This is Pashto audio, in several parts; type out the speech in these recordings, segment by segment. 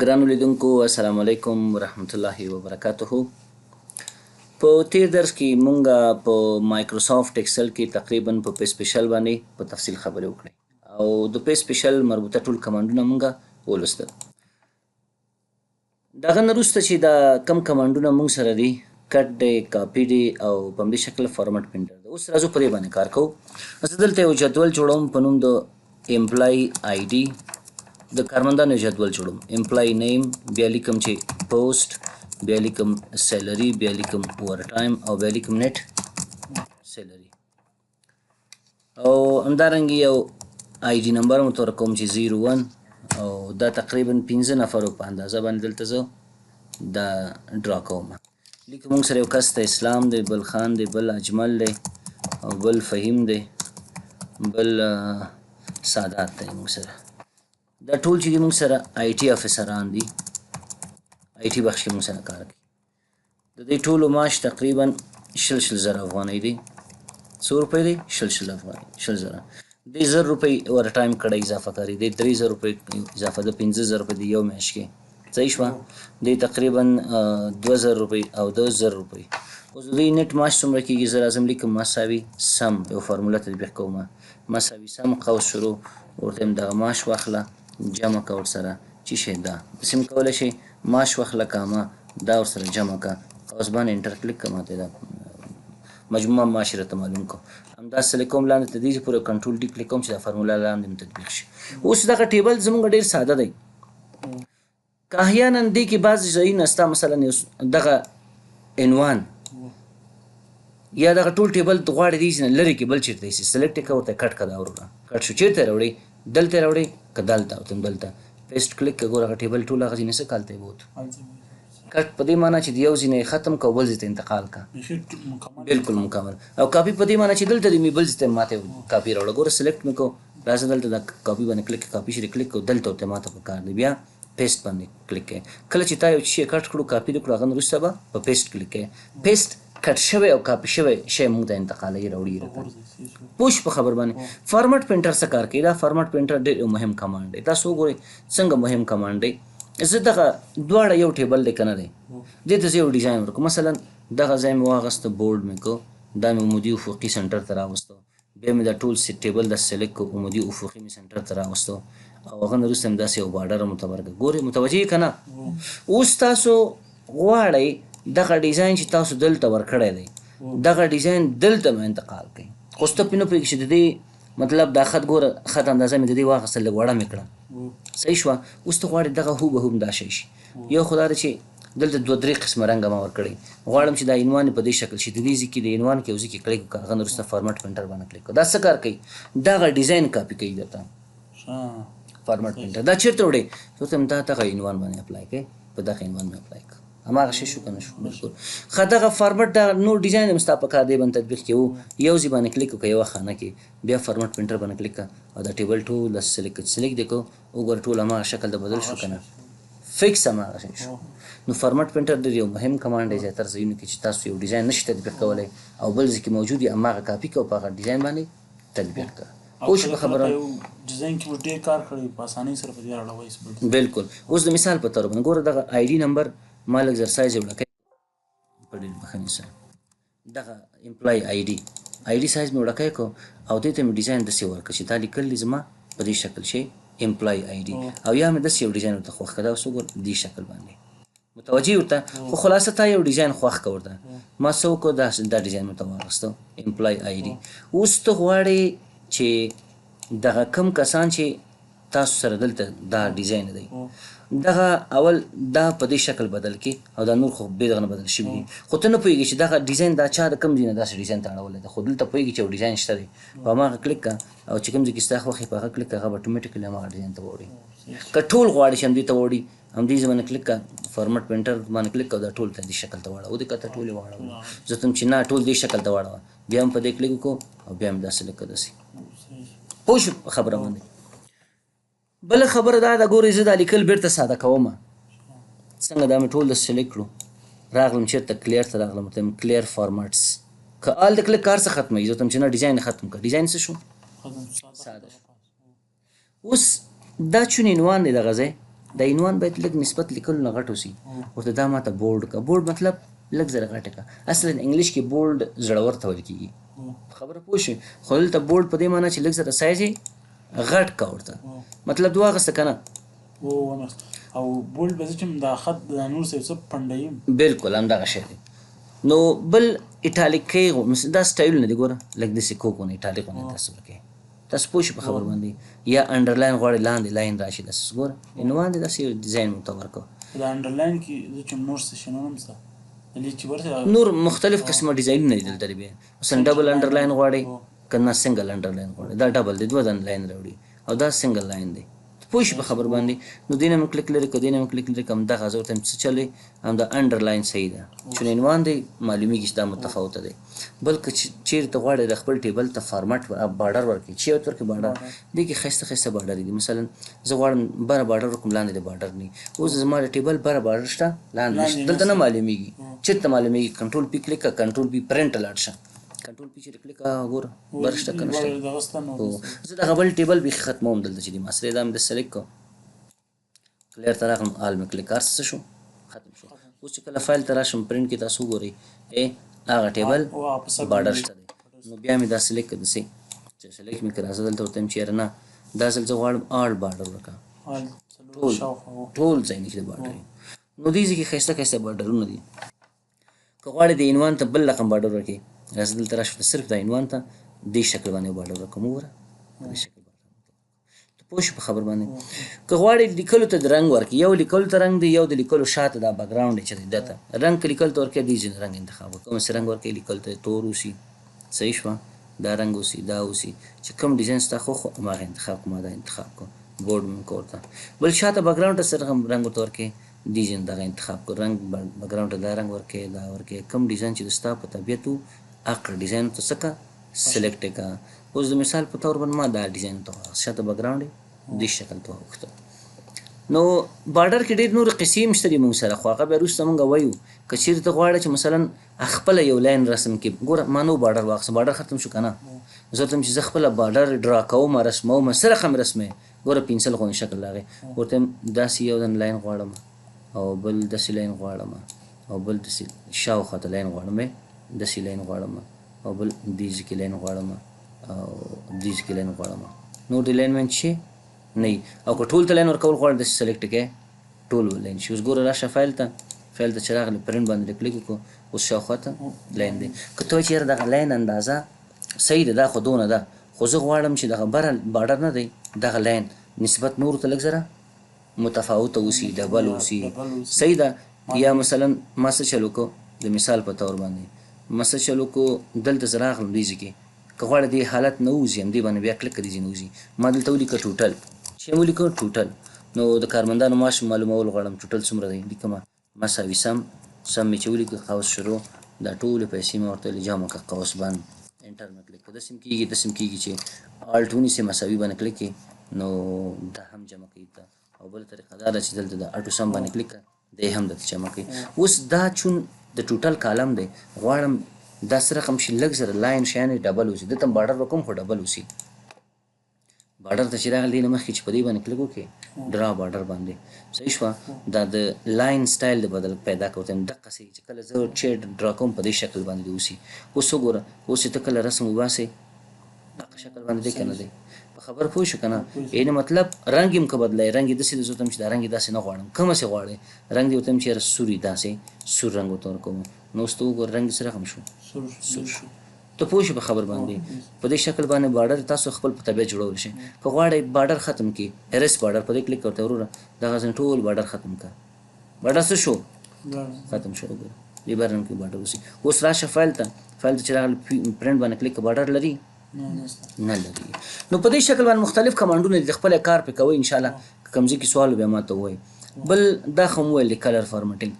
ګرانو لیدونکو السلام علیکم ورحمت الله وبرکاته. په تیر درس کې مونږه په مایکروسافت ایکسل کې تقریبا په پی سپیشل باندې په تفصیل خبرې وکړې او د پی سپیشل مربوطه ټول کمانډونه مونږه ولوستل. دغه نه وروسته چې دا کم کمانډونه مونږ سره دي کټ دی، کاپي دی او په همدې شکل فارمټ پرنټر دی. اوس راځو په دې باندې کار کوو. زه دلته یو جدول جوړوم په نوم د امپلای آی ډي، د کارمندانو جدول جوړوم. امپلای نیم، بیا لیکم چې پوسټ، بیا لیکم سیلری، بیا لیکم اوور ټایم او بیا لیکم نیټ سیلری. او همدارنګه یو آی ډي نمبر هم ورته ورکوم چې 01 او دا تقریبا 15 نفرو په اندازه باندې دلته زه دا ډرا کوم. لیکم موږ سره یو کس ته اسلام دی، بل خان دی، بل اجمل دی او بل فهیم دی، بل سادات دی. موږ سره دا ټول چې موږ سره آی ټي افسران دي، آی ټي بخش کې موږ سره کار کوي. د دې ټولو معاش تقریبا 100,000 افغانۍ دی. څو روپۍ دی؟ 100,000 افغانۍ. 100,000 دې 1000 روپۍ اوور ټایم کړی اضافه کړی دی، 3000 روپۍ اضافه ده، 50,000 روپۍ د یو میاشت کې. صحیح شوه؟ دې تقریبا 2000 روپۍ او 10,000 روپۍ. اوس د دې نیټ معاش څومره کېږي؟ زه راځم لیکم مساوي سم، یو فارموله تطبیق کوم. مساوي سم قوس شروع ورته یم دغه معاش واخله جمع که ورسره چې شی دا داسې هم کولی شي معاش واخله کامه دا ورسره جمع که قوس باندې انټر کلیک که ماته دا مجموعه معاش راته معلوم کو. همداسې سلیکټ کوم لاندې تر دې پورې کنټرول ډي کلیک کوم چې دا فارموله لاندې هم تطبیق شي. اوس دغه ټیبل زموږ ډېر ساده دی. که احیانا دې کې بعضې ځایونه ستا مثلا دغه عنوان یا دغه ټول ټیبل غواړي دې نه لرې کې بل چېرته ایسي سلیکټ یې کړه ورته کټ که دا وروړه کټ شو. چېرته یې راوړې؟ دلته یې راوړې که دلته ورته دلته پیسټ کلیک که ګوره هغه ټیبل ټول هغه ځینې څه کال ته یې بوت. کټ په دې معنی چې د یو ځینې یې ختم که او بل ځای ته انتقال که. بلکل مکمل. او کاپي په دې معنی چې دلته دې مې بل ځای ته ماته کاپي راوړه. ګوره سلیکټ مې کو، راځه دلته د کاپي باندې کلیک کاپي شي کلیک کو، دلته ورته ماته پکار دی. بیا پیسټ باندې کلیک کوې. کله چې تا یو شی کټ کړو کاپي دې کړو هغه نه وروسته به په پیسټ کلیک کوې. پیسټ کټ شوی او کاپي شوی شی موږ ته انتقالوي راوړي راته. پوه شو په خبر باندې؟ فارمټ پرنټر څه کار کوي؟ دا فارمټ پرنټر ډېر یو مهم کمانډ دی. تاسو وګورئ څنګه مهم کمانډ دی. زه دغه دواړه یو ټیبل دی که نه دی، دې ته زه یو ډیزاین ورکړم. مثلا دغه ځای مې واغسته، بورډ مې کو، دا مې عمودي افقي سنټر ته راوستو، بیا مې دا ټول ټیبل د سلیکټ کو، عمودي افقي مې سنټر ته راوستو او هغه نه وروسته مې داسې یو بارډر هم ورته ورکړه. ګورئ متوجه یې که نه؟ اوس تاسو غواړئ دغه ډیزاین چې تاسو دلته ورکړی دی دغه ډیزاین دلته مې انتقال کړئ. خو سته پرې نه پوهېږي چې د دې مطلب دا خط ګوره خط اندازه مې د دې واخیسته لږ وړه مې کړه. صحیح شوه؟ اوس ته غواړې دغه هوبهوب دا شی شي. یو خو دا ده چې دلته 2-3 قسمه رنګه ما ورکړی. غواړم چې دا عنوان په دې شکل شي. د دې ځای کې د عنوان کې یو ځای کې کلیک وکړه، هغه نه وروسته فارمټ پرنټر باندې کلیک کړه. دا څه کار کوي؟ دغه ډیزاین کاپي کوي درته. فارمټ پرنټر دا چېرته وړې؟ ورته یم دا دغه عنوان باندې اپلای کوې، په دغه عنوان مې اپلای کړه. هماغه شی شو که نه شو؟ بلکل. ښه دغه فارمټ دغه نور ډیزاین هم ستا په کار دی باندې تطبیق کوو. یو ځای باندې کلیک وکړه یوه خانه کې، بیا فارمټ پرنټر باندې کلیک کړه او دا ټیبل ټول سلیکټ دی کو. وګوره ټول هماغه شکل د بدل شو که نه؟ فکس هماغه شی شو. نو فارمټ پرنټر ډېر یو مهم کمانډ دی زیاتره ځایونو کې چې تاسو یو ډیزاین نشئ تطبیق کولی او بل ځای کې موجود وي هماغه کاپي کړه او په هغه ډیزاین باندې تطبیق کړه. پوه شو په خبره؟ ډیزاین کې ډېر کار کړی په اسانۍ سره په دې اړه. بلکل. اوس د مثال په طور باندې ګوره دغه آی ډي نمبر ما لږ زر سایز یې وړه په ډېر بخښنې سره. دغه امپلای آی ډي سایز مې وړه کو او دې ته مې ډیزاین داسې ورکړه چې دا لیکل دي زما په دې شکل شي امپلای آی ډي او یا مې داسې یو ډیزاین ورته خوښ کړه. دا اوس وګوره دې شکل باندې متوجه ورته. خو خلاصه تا یو ډیزاین خوښ کړه ورته. ما څه وکړو دا ډیزاین مې ورته واخیستو امپلای آی ډي. اوس ته غواړې چې دغه کم کسان چې تاسو سره دلته دا ډیزاین دی دغه اول دا په دې شکل بدل کړي او دا نور خو بې دغه نه بدل شوي دي. خو ته نه پوهېږي چې دغه ډیزاین دا چا د کوم ځای نه داسې ډیزاین ته اړولی ده. خو دلته پوهېږي چې یو ډیزاین شته دی، په هماغه کلیک کړه او چې کوم ځای کې ستا خوښ یې په هغه کلیک کړه، هغه به اټومیټیکلي هماغه ډیزاین ته وړي. که ټول غواړي چې همدې ته وړي همدې ځای باندې کلیک کړه، فارمټ پرنټر باندې کلیک کړه او دا ټول ته دې شکل ته واړوه. دې کته ټول یې واړوه. زه ته چې نه ټول دې شکل ته واړوه، بیا هم په دې کلیک وکړو او بیا هم داسې لکه داسې. پوه شو په خبره باندې؟ بله خبره دا ده ګورئ زه دا لیکل بیرته ساده کوم. څنګه دا مې ټول د سلیکټ کړو، راغلم چېرته کلیر ته راغلم، ورته یم کلیر فارمټس. که آل د کلیک کار څه ختموي؟ زه ورته یم چې نه ډیزاین ختم کړه. ډیزاین څه شو؟ ساده شو. اوس دا چون عنوان دی دغه ځای دا عنوان باید لږ نسبت لیکلو نه غټ اوسي ورته دا ماته بورډ کا بورډ مطلب لږ زره غټه کا اصلا انګلیش کې بورډ زړور ته ویل کېږي خبره پوه شئ خو دلته بورډ په دې معنی چې لږ زره سایز یې غټ کا ورته مطلب دوه اخیسته که نه او بولډ به زه چې دا خط د نور څه څه پنډوي بالکل همدغه شی دی نو بل ایټالیک کې دا سټایل نه دی ګوره لږ داسې کوکونه ایټالیک ونه تاسو ورکوي تاسو پوه شئ په خبر باندې یا انډرلاین غواړئ لاندې لاین راشي داسې ګوره عنوان دی داسې ډیزاین ورته ورکړو دا انډرلاین کې زه چې نور څه شنو هم شته نور مختلف قسمه ډیزاینونه دي دلته بیا مثلا ډبل انډرلاین غواړئ که نه سنګل انډرلاین غواړئ دا ډبل دی دوه دانې لاین راوړي او دا سنګل لاین دی پوه شي په خبر باندې نو دې نه مو کلیک لري که دې نه مو کلیک لري که همدغه زه ورته یم څه چلی همدا انډرلاین صحیح ده چون عنوان دی معلومیږي چې دا متفاوته دی بل که چیرې ته غواړې د خپل ټیبل ته فارمټ بارډر ورکړي چې ورته ورکړي بارډر دې کې ښایسته ښایسته بارډر دي مثلا زه غواړم بره بارډر وکړم لاندې د بارډر نه اوس زما د ټیبل بره بارډر شته لاندې نشته دلته نه معلومیږي چېرته معلومیږي کنټرول پی کلیک کړه کنټرول پی پرنټ لاړ شه کنټرول پی چې کلیک ګوره بر شته که نه شته زه دغه بل ټیبل بیخي ختموم دلته چې دي ما سره دا مې د سلیکټ کړو کلیر ته راغلم آل مې کلیک ارس څه شو ختم شو اوس چې کله فایل ته راشم پرنټ کې تاسو وګورئ هغه ټیبل بارډر شته دی نو بیا مې دا سلیکټ کړه داسې چې سلیکټ مې کړه زه دلته ورته یم چې یاره نه دا ځل زه غواړم آل بارډر وکړه ټول ځای نه چې د بارډر نو دې ځای کې ښایسته ښایسته بارډرونه دي که غواړې د عنوان ته بل رقم بارډر ورکړې راځه دلته راشو صرف د عنوان ته دې شکل باندې بارډر وکړم وګوره دې شکل پوه شو په خبر باندې که غواړې لیکلو ته د رنګ ورکړي یو لیکلو ته رنګ دی یو د لیکلو شاته دا بیکګراوند دی چې دی دته رنګ که لیکلو ته ورکړې دې ځینې رنګ انتخاب وکړه کوم څه رنګ ورکړې لیکلو ته تور اوسي صحیح شوه دا رنګ اوسي دا اوسي چې کوم ډیزاین ستا خوښ و هماغه انتخاب کړه ما دا انتخاب کړه بورډ مې وکړه ورته بل شاته بیکګراوند ته څه رنګ ورته ورکړې دې ځین دغه انتخاب کړه رنګ بیکګراوند ته دا رنګ ورکړې دا ورکړې کوم ډیزاین چې د ستا په طبیعت و هغه ډیزاین ته څه کړه سلیکټ یې کړه اوس د مثال په طور باندې ما دا ډیزاین ته شاته بیکګراوند دې شکل ته واوښته نو بارډر کې ډېر نور قصې هم شته دي موږ سره خو هغه بیا وروسته موږ وایو که چېرې ته غواړې چې مثلا خپله یو لاین رسم کړي ګوره ما نو بارډر واخیسته بارډر ختم شو که نه زه ورته چې زه خپله بارډر ډرا کوم رسموم څه رقم رسموې ګوره پنسل غوندې شکل راغی ورته داسې یو دن لاین غواړم او بل داسې لاین غواړم او بل داسې شاوخوا ته لاین غواړم داسې لاین غواړم او بل دې ځای کې لاین غواړم او دې ځای کې لاین غواړم نور د لاینمنټ شي نه او که ټول ته لاین ورکول غواړې داسې سلیکټ کړې ټول لاین شي اوس ګوره راشه فایل ته چې راغلی پرنټ باندې کلیک وکړو اوس شاوخوا ته لاین دی که ته وایې چې یاره دغه لاین اندازه صحیح ده دا خو دونه ده خو زه غواړم چې دغه بره بارډر نه دی دغه لاین نسبت نورو ته لږ زره متفاوته اوسي ډبل اوسي صحیح ده یا مثلا ما څه چل وکړو د مثال په طور باندې ما څه چل وکړو دلته زه راغلم دې ځای کې که غواړې دې حالت نه ووځي همدې باندې بیا کلیک کړه دې ځای نه وځي ما دلته ولیکه ټوټل چې ولیکه ټوټل نو د کارمندانو معاش معلومول غواړم ټوټل څومره دی لیکمه مساوي سم مې چې ولیکه قوس شروع دا ټولې پیسې مې ورته جمع کړه قوس بند انټر مې کلیک کړه داسې کېږي چې الټ ونیسې مساوي باندې کلیک کړې نو دا هم جمع کوي ته او بله طریقه دا ده چې دلته د اټو سم باندې کلیک کړه دی هم درته جمع کوي اوس دا چون د ټوټل کالم دی غواړم دا څه رقم شي لږ زره لاین شیان یې ډبل اوسي دلته بارډر وکړم خو ډبل اوسي بارډر ته چې راغلی دی نه مخکې چې په دې باندې کلیک وکړې ډرا بارډر باندې صحیح شوه دا د لاین سټایل د بدل پیدا کوته دقسې چې کله زه چیټ ډرا کوم په دې شکل باندې دې اوسي اوس وګوره اوس چې ته کله رسم وباسې دغه شکل باندې دی که نه دی په خبر پوه شو که نه یعنې مطلب رنګ یې هم که بدلوې رنګ یې داسې د زه ورته چې دا رنګ یې داسې نه غواړم کومسې غواړې رنګ دې ورته چې یاره سور یې داسې سور رنګ ورته ورکوم نو اوس ته وګوره رنګ دې څه رقم شو سور شو ته پوه شي په خبر باندې په دې شکل باندې بارډر تاسو خپل په طبیعت جوړولی شئ که غواړئ بارډر ختم کړي ایرس بارډر په دې کلیک ورته وروره دغه ځین ټول بارډر ختم کړه بارډر څه شو ختم شو وګوره دې بار رنګ کې بارډر اوسي اوس راشه فایل ته چې راغلی پرنټ باندې کلیک بارډر لري نه لري نو په دې شکل باندې مختلف کمانډونه دي د خپل کار پې کوئ انشاءالله که کوم ځای کې سوال بیا ما ته ووایي بل دا خو مو ویل دی کلر فارمټینګ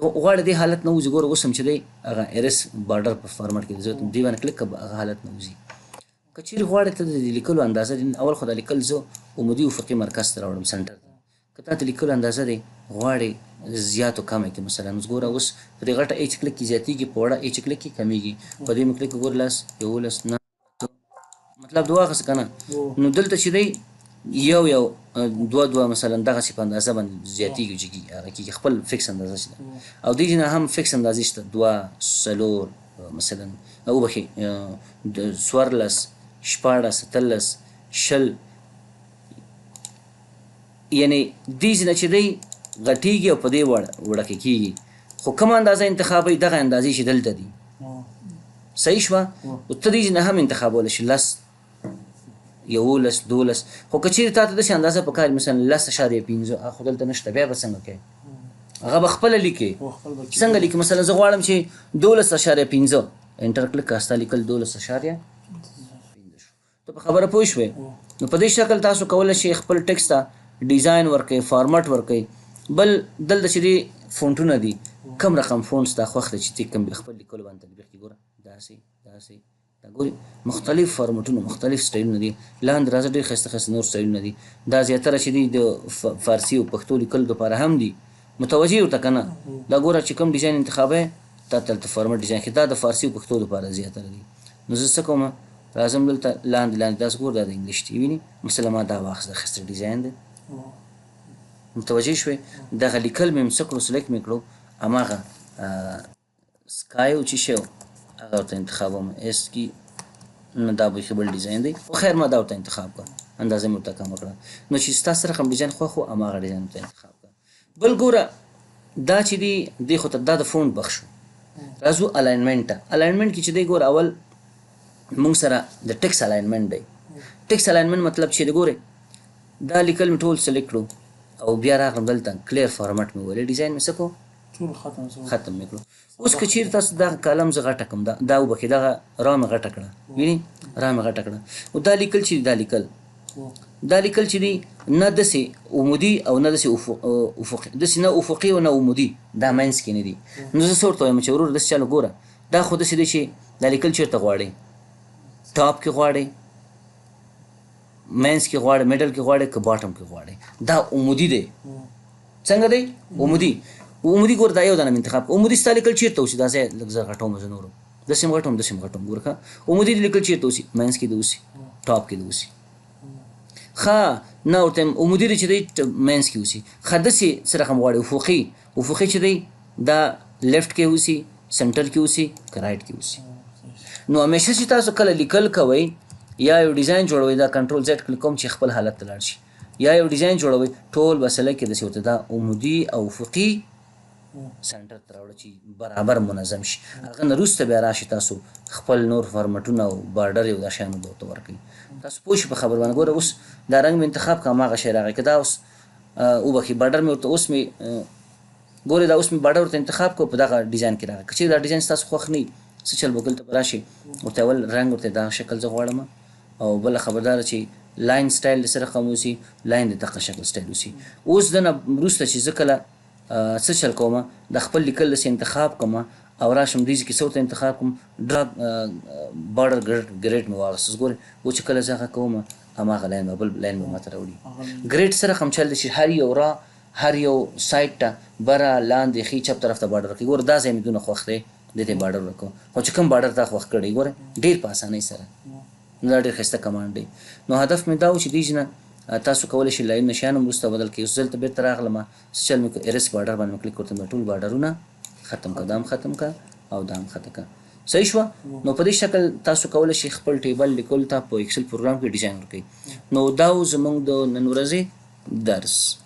غواړې دې حالت نه وځي ګوره اوس هم چې دی هغه ایرس بارډر په فارمټ کې زه دې باندې کلیک کړه هغه حالت نه وځي که چیرې غواړې ته د لیکلو اندازه اول خو دا لیکل زه عمودي افقي مرکز ته راوړم سنټر ته که تا ته لیکلو اندازه دی غواړې زیات و کمه کې مثلا اوس ګوره اوس په دې غټه ایچ کلیک کې زیاتېږي په وړه ایچ کلیک کې کمیږي په دې مې کلیک ګوره 10 11 9 مطلب دوه واخیسته که نه نو دلته چې دی یو دوه مثلا دغسې په اندازه باندې زیاتېږي چې هغه کېږي خپل فکس اندازه چې ده او دې نه هم فکس اندازې شته 2 4 مثلا وبخښئ 14 16 17 یعنی دې نه چې دی غټېږي او په دې وړکې کېږي خو کومه اندازه انتخابوي دغه اندازې چې دلته دي صحیح شوه او ته دې نه هم انتخابولی شي 10 11 12 خو که چیرې تا ته داسې اندازه په کار مثلا 10.15 هغه خو دلته نشته بیا به څنګه کوې هغه به خپله لیکې څنګه لیکې مثلا زه غواړم چې 12.15 انټر کلک که ستا لیکل 12.15 ته په خبره پوه شوې نو په دې شکل تاسو کولی شئ خپل ټکس ته ډیزاین ورکوئ فارمټ ورکوئ بل دلته چې دي فونټونه دي کم رقم فونټ ستا خوښ دی چې ته کوم خپل لیکلو باندې تطبیق کړي ګوره داسې دا ګورې مختلف فارمټونه مختلف سټایلونه دي لاندې راځه ډېر ښایسته ښایسته نور سټایلونه دي دا زیاتره چې دي د فارسي او پښتو لیکلو دپاره هم دي متوجه ورته که نه دا ګوره چې کوم ډیزاین انتخابوې تا دلته فارمټ ډیزاین ښي دا د فارسي او پښتو دپاره زیاتره دي نو زه څه کومه راځم دلته لاندې داسې ګور دا د انګلیش دی ویني مثلا ما دا واخیسته ښایسته ډیزاین دی متوجه شوې دغه لیکل مې څه کړو سلیکټ مې کړو هماغه سکای او چې شی هغه ورته انتخابوم اس کې نه دا بیخي بل ډیزاین دی خو خیر ما دا ورته انتخاب کړه اندازه مې ورته کمه کړه نو چې ستا سره کوم ډیزاین خوښ و هماغه ډیزاین ورته انتخاب کړه بل ګوره دا چې دی دې خو ته دا د فونټ بخش شو راځو الاینمنټ ته الاینمنټ کې چې دی ګوره اول مونږ سره د ټکس الاینمنټ دی ټکس الاینمنټ مطلب چې دی ګورې دا لیکل مې ټول سلیکټ کړو او بیا راغلم دلته کلیر فارمټ مې وویلې ډیزاین مې څه کړو ټول ختم مې کړو اوس که چیرې تاسو دغه کالم زه غټه کړم دا وبښئ دغه را مې غټه کړه وینئ را مې غټه کړه او دا لیکل چې دا لیکل چې دی نه داسې عمودي او نه داسې افقي داسې نه افقي او نه عمودي دا منځ کې نه دي نو زه څه ورته وایم چې ورور داسې چلو ګوره دا خو داسې دی چې دا لیکل چېرته غواړئ ټاپ کې غواړئ مینس کې غواړئ میډل کې غواړئ که باټم کې غواړئ دا عمودي دی څنګه دی عمودي ګوره دا یو دانه انتخاب عمودي ستا لیکل چېرته اوسي دا ځای لږ زر غټوم زه نورو داسې هم غټوم ګوره ښه عمودي دې لیکل چېرته اوسي مینس کې دې اوسي ټاپ کې دې اوسي ښه نه ورته یم عمودي دی چې دی مینس کې اوسي ښه داسې څه رقم غواړئ افقي چې دی دا لیفټ کې اوسي سنټر کې اوسي که رایټ کې اوسي نو همیشه چې تاسو کله لیکل کوئ یا یو ډیزاین جوړوئ دا کنټرول زیډ کلیک کوم چې خپل حالت ته لاړ شي یا یو ډیزاین جوړوئ ټول به سلیکټ کې داسې ورته دا عمودي او افقي سنټر ته راوړه چې برابر منظم شي هغه نه وروسته بیا راشي تاسو خپل نور فارمټونه او بارډر او دا شیانو به ورته ورکوئ تاسو پوه شئ په خبر باندې ګوره اوس دا رنګ مې انتخاب کړه هماغه شی راغی که دا اوس وبښئ بارډر مې ورته اوس مې ګورې دا اوس مې بارډر ورته انتخاب کړو په دغه ډیزاین کې راغی که چېرې دا ډیزاین ستاسو خوښ نه وي څه چل به دلته به راشي ورته اول رنګ ورته دغه شکل زه غواړم او بله خبرداره چې لاین سټایل د څه رقم اوسي لاین د دغه شکل سټایل اوسي اوس دنه وروسته چې زه کله څه چل کوم د خپل لیکل داسې انتخاب کوم او راشم دې کې څه ورته انتخاب کوم ډرا بارډر ګریډ مې واخیست ګورې و چې کله زه هغه کوم هماغه لاین به بل لاین به ماته راوړي ګریډ څه رقم چل دی چې هر یو سایډ ته بره لاندې ښي چپ طرف ته بارډر کوي ګوره دا ځای مې دونه خوښ دی دې ته بارډر ورکوم خو چې کوم بارډر تا خوښ کړی ګوره ډېر په اسانۍ سره نو دا ډېر ښایسته کمانډ دی نو هدف مې دا و چې دې نه تاسو کولی شئ لاینونه شیان هم وروسته بدل کړئ اوس دلته بېرته راغلم څه چل مې ایرس بارډر باندې مې کلیک ورته مې ټول بارډرونه ختم کړه دا هم ختم کړه او دا هم ختم کړه صحیح شوه نو په دې شکل تاسو کولی شئ خپل ټیبل لیکلو ته په ایکسل پروګرام کې ډیزاین ورکړئ نو دا و زموږ د نن ورځې درس